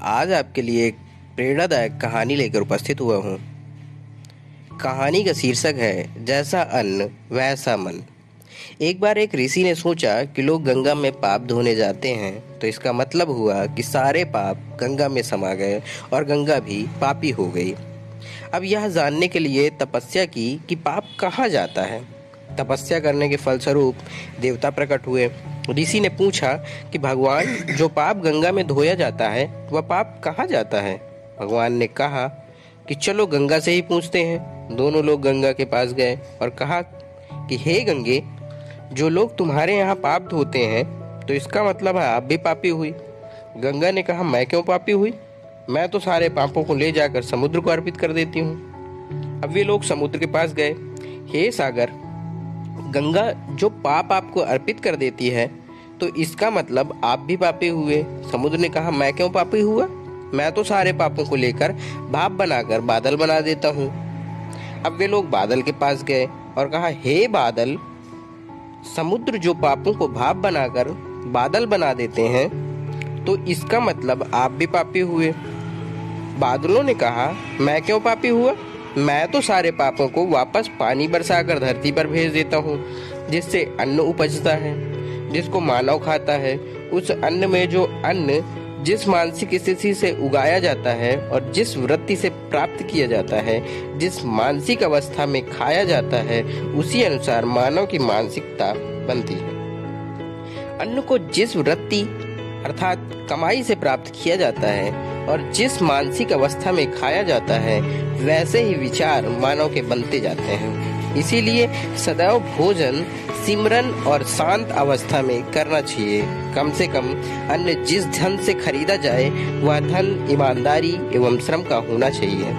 आज आपके लिए एक प्रेरणादायक कहानी लेकर उपस्थित हुआ हूँ। कहानी का शीर्षक है जैसा अन्न वैसा मन। एक बार एक ऋषि ने सोचा कि लोग गंगा में पाप धोने जाते हैं तो इसका मतलब हुआ कि सारे पाप गंगा में समा गए और गंगा भी पापी हो गई। अब यह जानने के लिए तपस्या की कि पाप कहाँ जाता है। तपस्या करने के फलस्वरूप देवता प्रकट हुए। ऋषि ने पूछा कि भगवान, जो पाप गंगा में धोया जाता है वह पाप कहाँ जाता है। भगवान ने कहा कि चलो गंगा से ही पूछते हैं। दोनों लोग गंगा के पास गए और कहा कि हे गंगे, जो लोग तुम्हारे यहाँ पाप धोते हैं तो इसका मतलब है आप भी पापी हुई। गंगा ने कहा, मैं क्यों पापी हुई? मैं तो सारे पापों को ले जाकर समुद्र को अर्पित कर देती हूँ। अब वे लोग समुद्र के पास गए। हे सागर, गंगा जो पाप आपको अर्पित कर देती है तो इसका मतलब आप भी पापी हुए। समुद्र ने कहा, मैं क्यों पापी हुआ? मैं तो सारे पापों को लेकर भाप बनाकर बादल बना देता हूँ। अब वे लोग बादल के पास गए और कहा, हे बादल, समुद्र जो पापों को भाप बनाकर बादल बना देते हैं तो इसका मतलब आप भी पापी हुए। बादलों ने कहा, मैं क्यों पापी हुआ? मैं तो सारे पापों को वापस पानी बरसाकर धरती पर भेज देता हूँ, जिससे अन्न उपजता है, जिसको मानव खाता है। उस अन्न में जो अन्न जिस मानसिक स्थिति से उगाया जाता है और जिस वृत्ति से प्राप्त किया जाता है, जिस मानसिक अवस्था में खाया जाता है, उसी अनुसार मानव की मानसिकता बनती है। अन्न को जिस वृत्ति अर्थात कमाई से प्राप्त किया जाता है और जिस मानसिक अवस्था में खाया जाता है, वैसे ही विचार मानव के बनते जाते हैं। इसीलिए सदैव भोजन सिमरन और शांत अवस्था में करना चाहिए। कम से कम अन्न जिस धन से खरीदा जाए वह धन ईमानदारी एवं श्रम का होना चाहिए।